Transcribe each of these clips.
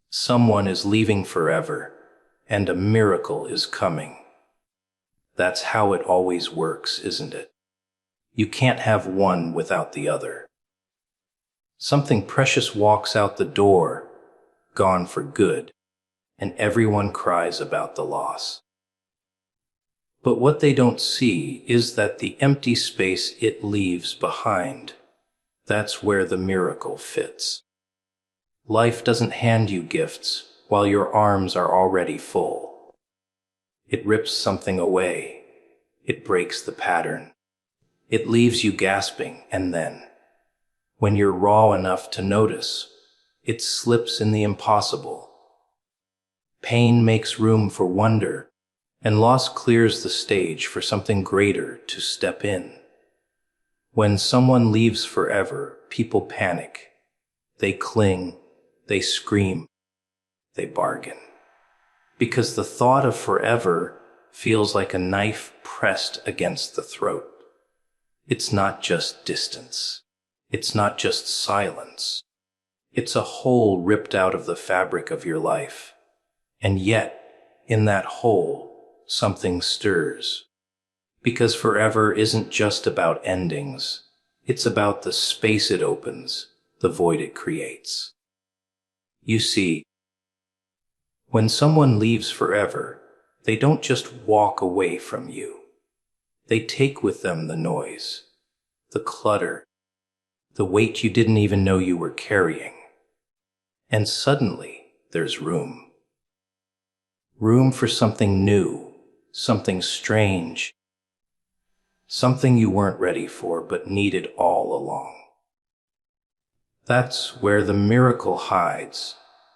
Someone is leaving forever, and a miracle is coming. That's how it always works, isn't it? You can't have one without the other. Something precious walks out the door, gone for good, and everyone cries about the loss. But what they don't see is that the empty space it leaves behind, that's where the miracle fits. Life doesn't hand you gifts while your arms are already full. It rips something away. It breaks the pattern. It leaves you gasping, and then, when you're raw enough to notice, it slips in the impossible. Pain makes room for wonder, and loss clears the stage for something greater to step in. When someone leaves forever, people panic. They cling, they scream, they bargain. Because the thought of forever feels like a knife pressed against the throat. It's not just distance. It's not just silence. It's a hole ripped out of the fabric of your life. And yet, in that hole, something stirs. Because forever isn't just about endings. It's about the space it opens, the void it creates. You see, when someone leaves forever, they don't just walk away from you. They take with them the noise, the clutter, the weight you didn't even know you were carrying. And suddenly, there's room. Room for something new, something strange, something you weren't ready for but needed all along. That's where the miracle hides,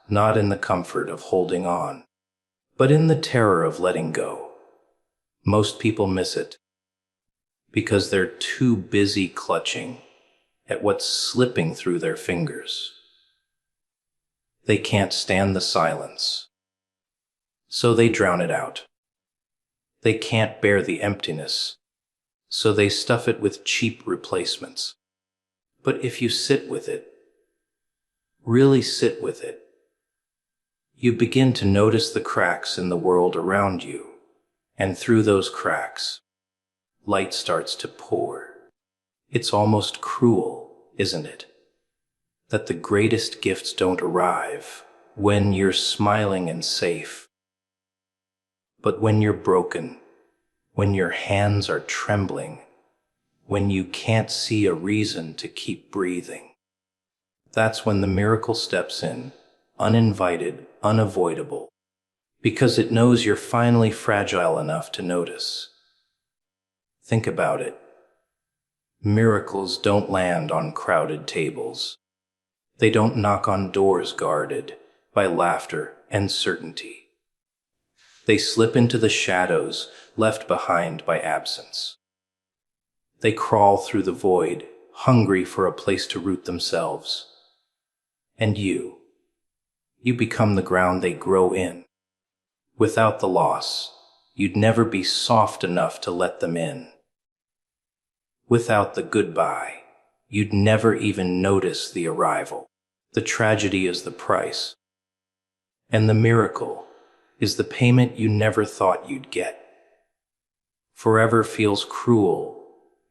not in the comfort of holding on, but in the terror of letting go. Most people miss it because they're too busy clutching at what's slipping through their fingers. They can't stand the silence, so they drown it out. They can't bear the emptiness, so they stuff it with cheap replacements. But if you sit with it, really sit with it, you begin to notice the cracks in the world around you, and through those cracks, light starts to pour. It's almost cruel, isn't it, that the greatest gifts don't arrive when you're smiling and safe, but when you're broken, when your hands are trembling, when you can't see a reason to keep breathing. That's when the miracle steps in, uninvited, unavoidable, because it knows you're finally fragile enough to notice. Think about it. Miracles don't land on crowded tables. They don't knock on doors guarded by laughter and certainty. They slip into the shadows left behind by absence. They crawl through the void, hungry for a place to root themselves. And you become the ground they grow in. Without the loss, you'd never be soft enough to let them in. Without the goodbye, you'd never even notice the arrival. The tragedy is the price, and the miracle is the payment you never thought you'd get. Forever feels cruel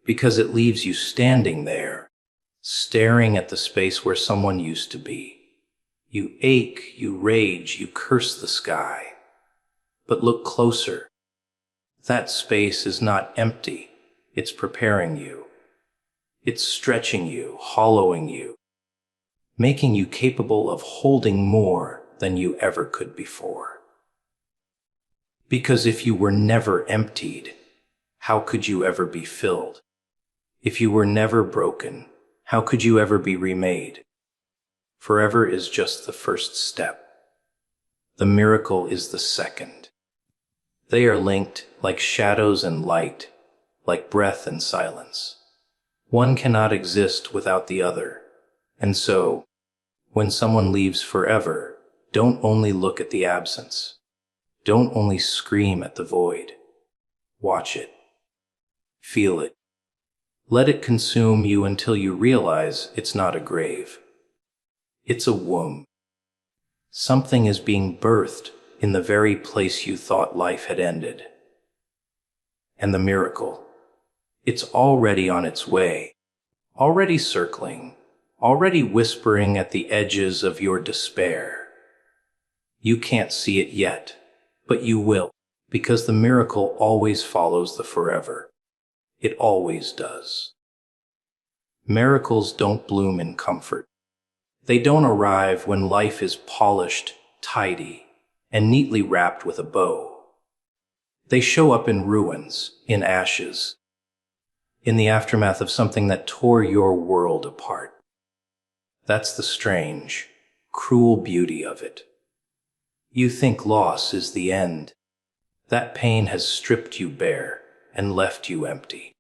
because it leaves you standing there, staring at the space where someone used to be. You ache, you rage, you curse the sky. But look closer. That space is not empty. It's preparing you. It's stretching you, hollowing you, making you capable of holding more than you ever could before. Because if you were never emptied, how could you ever be filled? If you were never broken, how could you ever be remade? Forever is just the first step. The miracle is the second. They are linked like shadows and light, like breath and silence. One cannot exist without the other. And so, when someone leaves forever, don't only look at the absence. Don't only scream at the void. Watch it. Feel it. Let it consume you until you realize it's not a grave. It's a womb. Something is being birthed in the very place you thought life had ended. And the miracle, it's already on its way, already circling, already whispering at the edges of your despair. You can't see it yet, but you will, because the miracle always follows the forever. It always does. Miracles don't bloom in comfort. They don't arrive when life is polished, tidy, and neatly wrapped with a bow. They show up in ruins, in ashes, in the aftermath of something that tore your world apart. That's the strange, cruel beauty of it. You think loss is the end. That pain has stripped you bare and left you empty.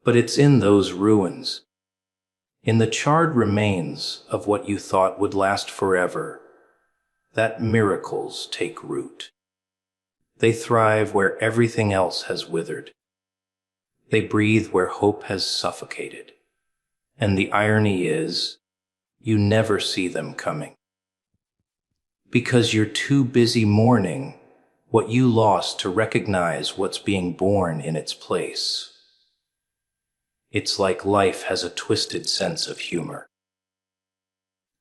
But it's in those ruins, in the charred remains of what you thought would last forever, that miracles take root. They thrive where everything else has withered. They breathe where hope has suffocated. And the irony is, you never see them coming. Because you're too busy mourning what you lost to recognize what's being born in its place. It's like life has a twisted sense of humor.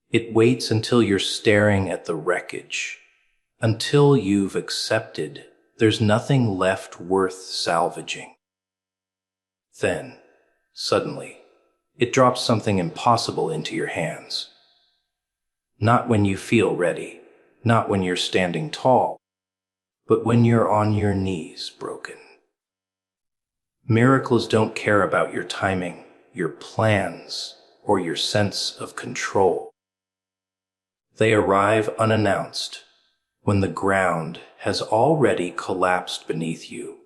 It waits until you're staring at the wreckage, until you've accepted there's nothing left worth salvaging. Then, suddenly, it drops something impossible into your hands. Not when you feel ready, not when you're standing tall, but when you're on your knees broken. Miracles don't care about your timing, your plans, or your sense of control. They arrive unannounced, when the ground has already collapsed beneath you,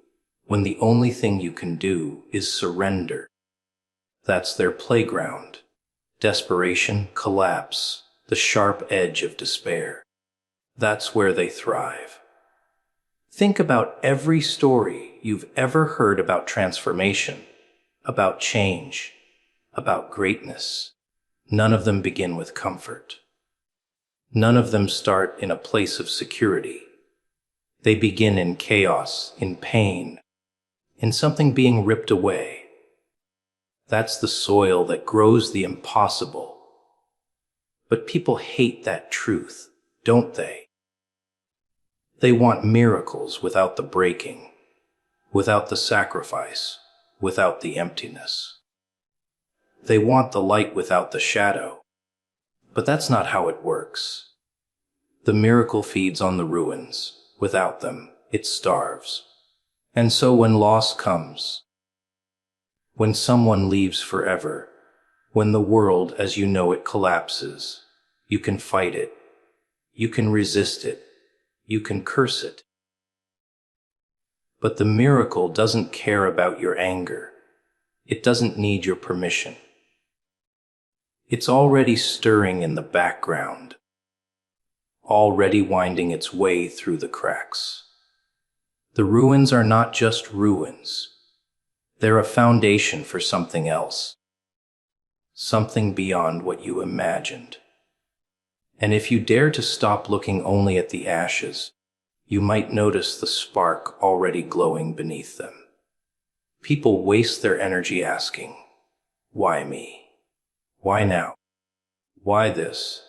when the only thing you can do is surrender. That's their playground. Desperation, collapse, the sharp edge of despair. That's where they thrive. Think about every story you've ever heard about transformation, about change, about greatness. None of them begin with comfort. None of them start in a place of security. They begin in chaos, in pain, in something being ripped away. That's the soil that grows the impossible. But people hate that truth, don't they? They want miracles without the breaking, without the sacrifice, without the emptiness. They want the light without the shadow. But that's not how it works. The miracle feeds on the ruins. Without them, it starves. And so when loss comes, when someone leaves forever, when the world as you know it collapses, you can fight it, you can resist it, you can curse it. But the miracle doesn't care about your anger. It doesn't need your permission. It's already stirring in the background, already winding its way through the cracks. The ruins are not just ruins. They're a foundation for something else, something beyond what you imagined. And if you dare to stop looking only at the ashes, you might notice the spark already glowing beneath them. People waste their energy asking, why me? Why now? Why this?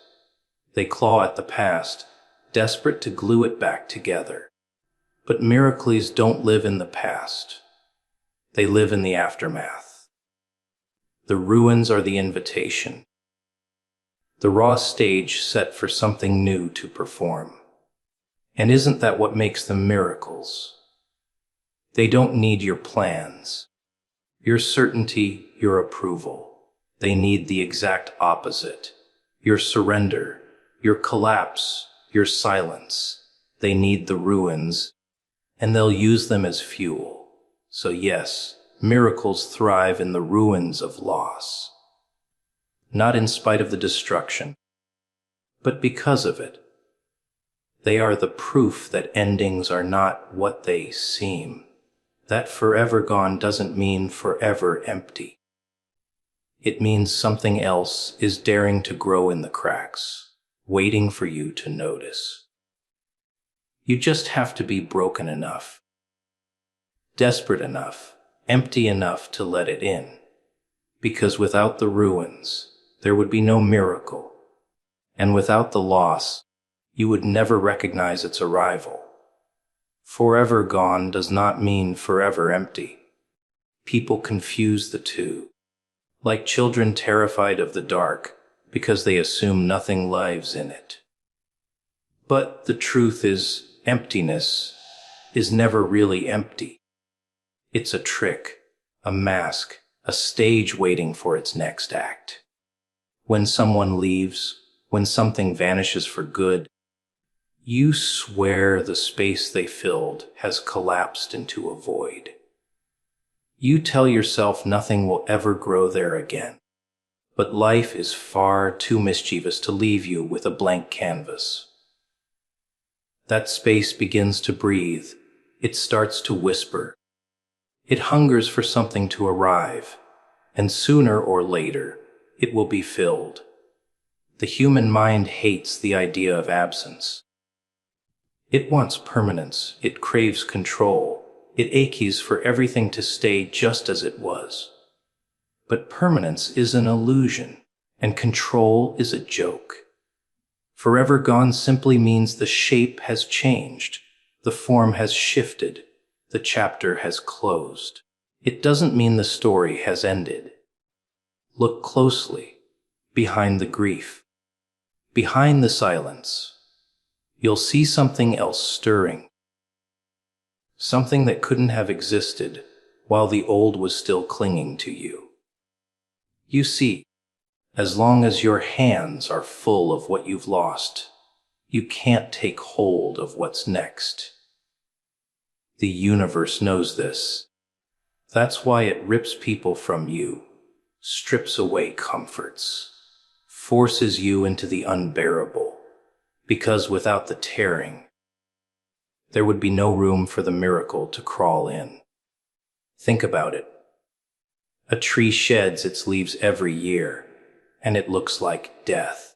They claw at the past, desperate to glue it back together. But miracles don't live in the past. They live in the aftermath. The ruins are the invitation, the raw stage set for something new to perform. And isn't that what makes them miracles? They don't need your plans, your certainty, your approval. They need the exact opposite, your surrender, your collapse, your silence. They need the ruins, and they'll use them as fuel. So yes, miracles thrive in the ruins of loss. Not in spite of the destruction, but because of it. They are the proof that endings are not what they seem. That forever gone doesn't mean forever empty. It means something else is daring to grow in the cracks, waiting for you to notice. You just have to be broken enough, desperate enough, empty enough to let it in. Because without the ruins, there would be no miracle. And without the loss, you would never recognize its arrival. Forever gone does not mean forever empty. People confuse the two, like children terrified of the dark because they assume nothing lives in it. But the truth is, emptiness is never really empty. It's a trick, a mask, a stage waiting for its next act. When someone leaves, when something vanishes for good, you swear the space they filled has collapsed into a void. You tell yourself nothing will ever grow there again. But life is far too mischievous to leave you with a blank canvas. That space begins to breathe. It starts to whisper. It hungers for something to arrive, and sooner or later, it will be filled. The human mind hates the idea of absence. It wants permanence, it craves control, it aches for everything to stay just as it was. But permanence is an illusion, and control is a joke. Forever gone simply means the shape has changed, the form has shifted, the chapter has closed. It doesn't mean the story has ended. Look closely, behind the grief, behind the silence. You'll see something else stirring. Something that couldn't have existed while the old was still clinging to you. You see, as long as your hands are full of what you've lost, you can't take hold of what's next. The universe knows this. That's why it rips people from you, strips away comforts, forces you into the unbearable, because without the tearing, there would be no room for the miracle to crawl in. Think about it. A tree sheds its leaves every year, and it looks like death.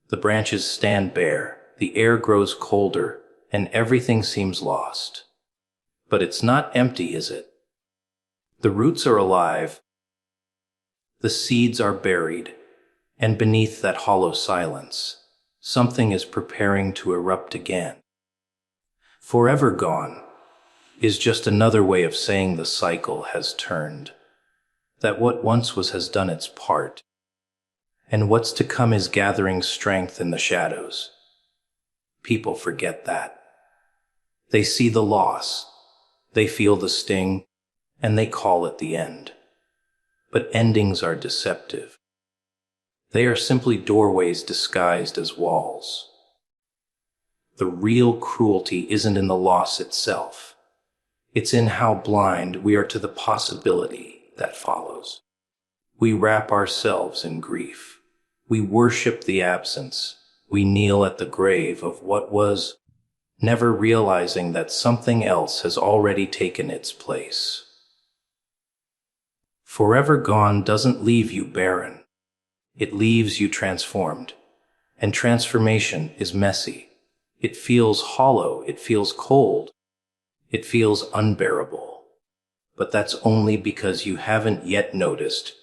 The branches stand bare, the air grows colder, and everything seems lost. But it's not empty, is it? The roots are alive, the seeds are buried, and beneath that hollow silence, something is preparing to erupt again. Forever gone is just another way of saying the cycle has turned, that what once was has done its part, and what's to come is gathering strength in the shadows. People forget that. They see the loss, they feel the sting, and they call it the end. But endings are deceptive. They are simply doorways disguised as walls. The real cruelty isn't in the loss itself. It's in how blind we are to the possibility that follows. We wrap ourselves in grief. We worship the absence. We kneel at the grave of what was, never realizing that something else has already taken its place. Forever gone doesn't leave you barren. It leaves you transformed. And transformation is messy. It feels hollow. It feels cold. It feels unbearable. But that's only because you haven't yet noticed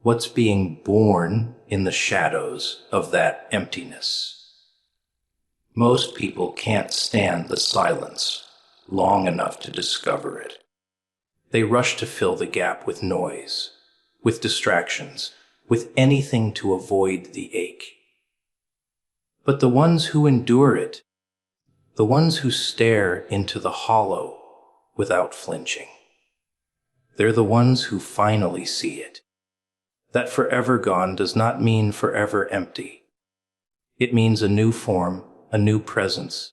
what's being born in the shadows of that emptiness. Most people can't stand the silence long enough to discover it. They rush to fill the gap with noise, with distractions, with anything to avoid the ache. But the ones who endure it, the ones who stare into the hollow without flinching, they're the ones who finally see it. That forever gone does not mean forever empty. It means a new form, a new presence,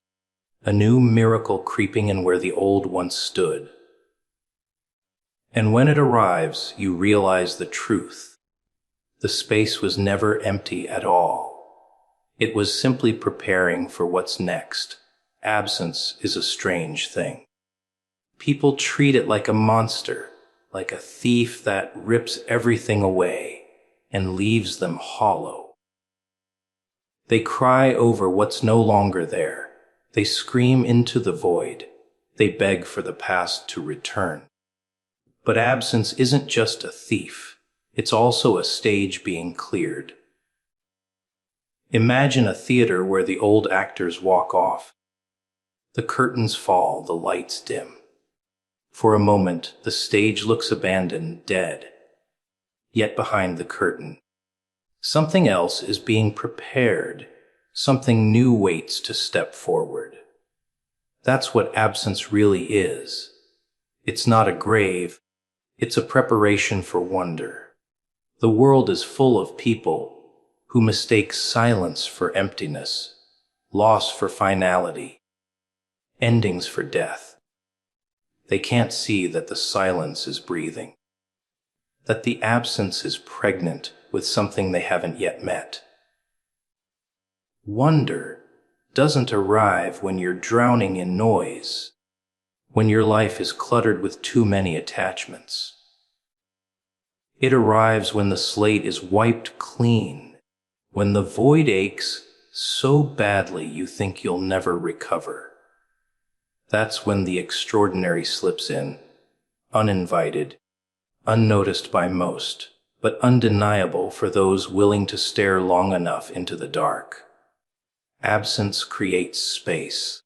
a new miracle creeping in where the old once stood. And when it arrives, you realize the truth. The space was never empty at all. It was simply preparing for what's next. Absence is a strange thing. People treat it like a monster, like a thief that rips everything away and leaves them hollow. They cry over what's no longer there. They scream into the void. They beg for the past to return. But absence isn't just a thief. It's also a stage being cleared. Imagine a theater where the old actors walk off. The curtains fall, the lights dim. For a moment, the stage looks abandoned, dead. Yet behind the curtain, something else is being prepared. Something new waits to step forward. That's what absence really is. It's not a grave. It's a preparation for wonder. The world is full of people who mistake silence for emptiness, loss for finality, endings for death. They can't see that the silence is breathing, that the absence is pregnant with something they haven't yet met. Wonder doesn't arrive when you're drowning in noise, when your life is cluttered with too many attachments. It arrives when the slate is wiped clean, when the void aches so badly you think you'll never recover. That's when the extraordinary slips in, uninvited, unnoticed by most, but undeniable for those willing to stare long enough into the dark. Absence creates space,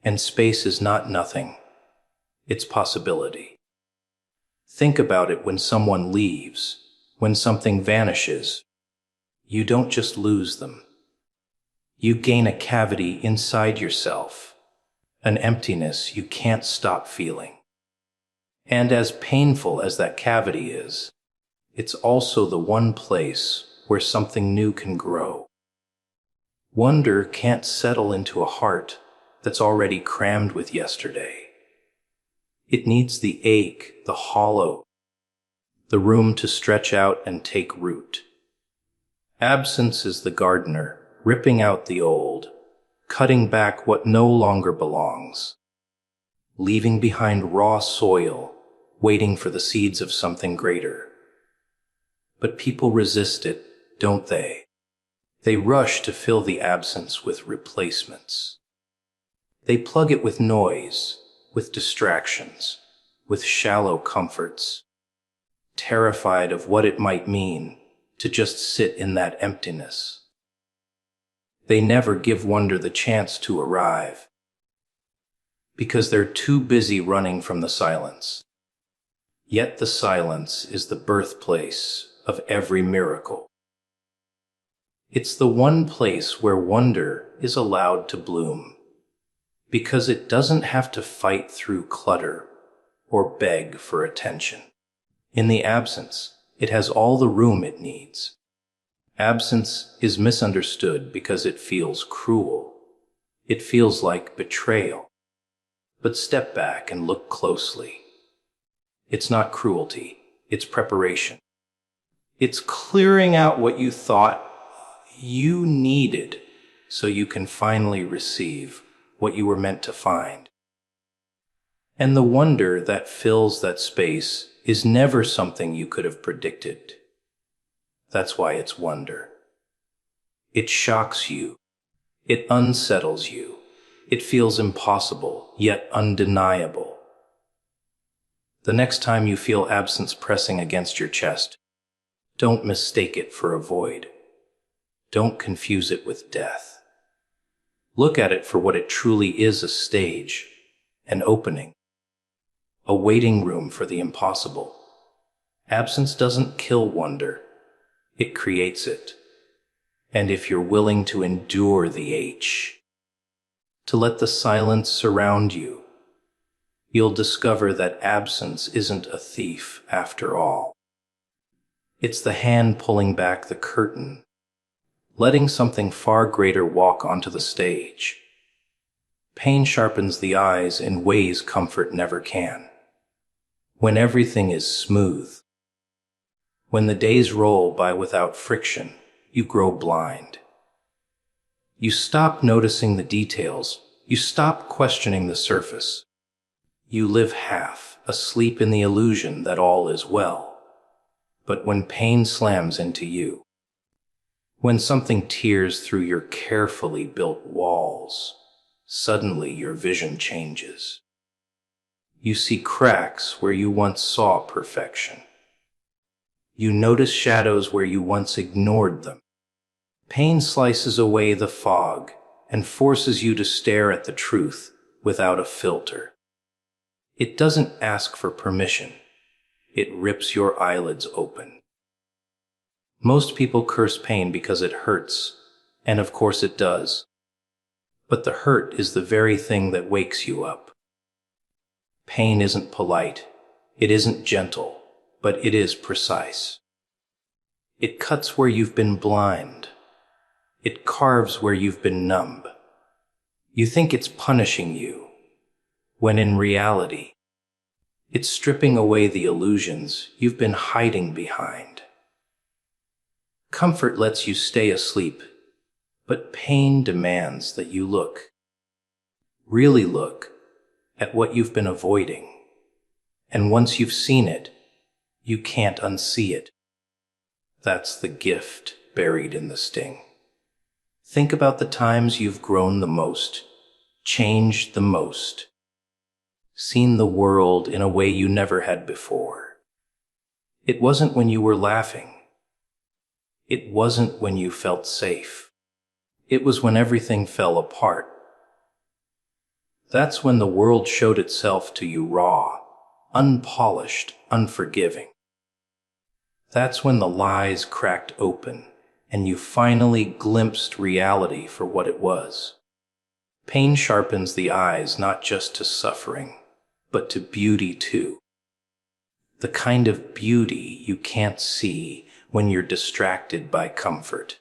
and space is not nothing. It's possibility. Think about it when someone leaves, when something vanishes. You don't just lose them. You gain a cavity inside yourself, an emptiness you can't stop feeling. And as painful as that cavity is, it's also the one place where something new can grow. Wonder can't settle into a heart that's already crammed with yesterday. It needs the ache, the hollow, the room to stretch out and take root. Absence is the gardener, ripping out the old, cutting back what no longer belongs, leaving behind raw soil, waiting for the seeds of something greater. But people resist it, don't they? They rush to fill the absence with replacements. They plug it with noise, with distractions, with shallow comforts, terrified of what it might mean to just sit in that emptiness. They never give wonder the chance to arrive, because they're too busy running from the silence. Yet the silence is the birthplace of every miracle. It's the one place where wonder is allowed to bloom, because it doesn't have to fight through clutter or beg for attention. In the absence, it has all the room it needs. Absence is misunderstood because it feels cruel. It feels like betrayal. But step back and look closely. It's not cruelty, it's preparation. It's clearing out what you thought you needed so you can finally receive what you were meant to find. And the wonder that fills that space is never something you could have predicted. That's why it's wonder. It shocks you. It unsettles you. It feels impossible, yet undeniable. The next time you feel absence pressing against your chest, don't mistake it for a void. Don't confuse it with death. Look at it for what it truly is, a stage, an opening, a waiting room for the impossible. Absence doesn't kill wonder, it creates it. And if you're willing to endure the to let the silence surround you, you'll discover that absence isn't a thief after all. It's the hand pulling back the curtain, letting something far greater walk onto the stage. Pain sharpens the eyes in ways comfort never can. When everything is smooth, when the days roll by without friction, you grow blind. You stop noticing the details. You stop questioning the surface. You live half asleep in the illusion that all is well. But when pain slams into you, When something tears through your carefully built walls, suddenly your vision changes. You see cracks where you once saw perfection. You notice shadows where you once ignored them. Pain slices away the fog and forces you to stare at the truth without a filter. It doesn't ask for permission. It rips your eyelids open. Most people curse pain because it hurts, and of course it does. But the hurt is the very thing that wakes you up. Pain isn't polite, it isn't gentle, but it is precise. It cuts where you've been blind. It carves where you've been numb. You think it's punishing you, when in reality, it's stripping away the illusions you've been hiding behind. Comfort lets you stay asleep, but pain demands that you really look, at what you've been avoiding. And once you've seen it, you can't unsee it. That's the gift buried in the sting. Think about the times you've grown the most, changed the most, seen the world in a way you never had before. It wasn't when you were laughing. It wasn't when you felt safe. It was when everything fell apart. That's when the world showed itself to you raw, unpolished, unforgiving. That's when the lies cracked open and you finally glimpsed reality for what it was. Pain sharpens the eyes not just to suffering, but to beauty too. The kind of beauty you can't see when you're distracted by comfort.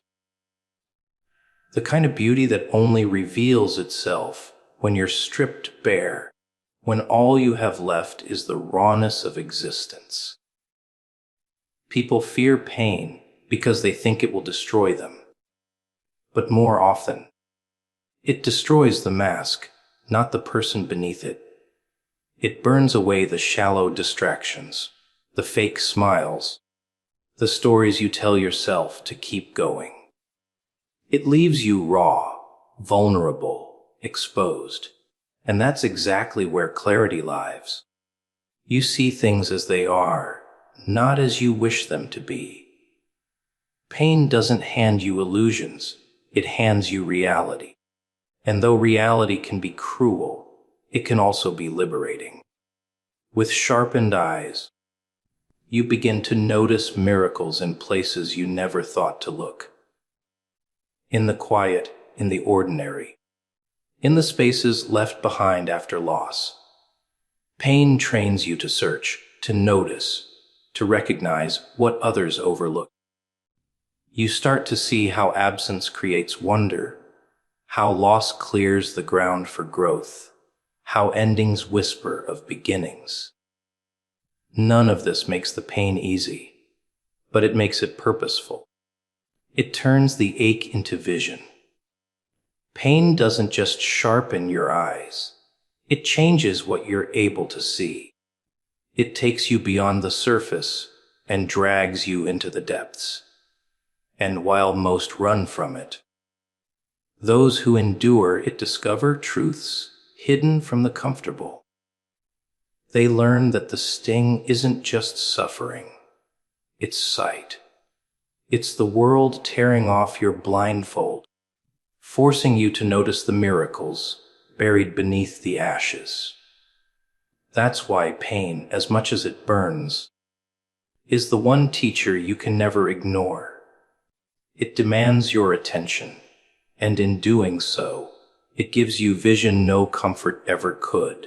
The kind of beauty that only reveals itself when you're stripped bare, when all you have left is the rawness of existence. People fear pain because they think it will destroy them. But more often, it destroys the mask, not the person beneath it. It burns away the shallow distractions, the fake smiles, the stories you tell yourself to keep going. It leaves you raw, vulnerable, exposed. And that's exactly where clarity lies. You see things as they are, not as you wish them to be. Pain doesn't hand you illusions, it hands you reality. And though reality can be cruel, it can also be liberating. With sharpened eyes, you begin to notice miracles in places you never thought to look. In the quiet, in the ordinary, in the spaces left behind after loss. Pain trains you to search, to notice, to recognize what others overlook. You start to see how absence creates wonder, how loss clears the ground for growth, how endings whisper of beginnings. None of this makes the pain easy, but it makes it purposeful. It turns the ache into vision. Pain doesn't just sharpen your eyes. It changes what you're able to see. It takes you beyond the surface and drags you into the depths. And while most run from it, those who endure it discover truths hidden from the comfortable. They learn that the sting isn't just suffering, it's sight. It's the world tearing off your blindfold, forcing you to notice the miracles buried beneath the ashes. That's why pain, as much as it burns, is the one teacher you can never ignore. It demands your attention, and in doing so, it gives you vision no comfort ever could.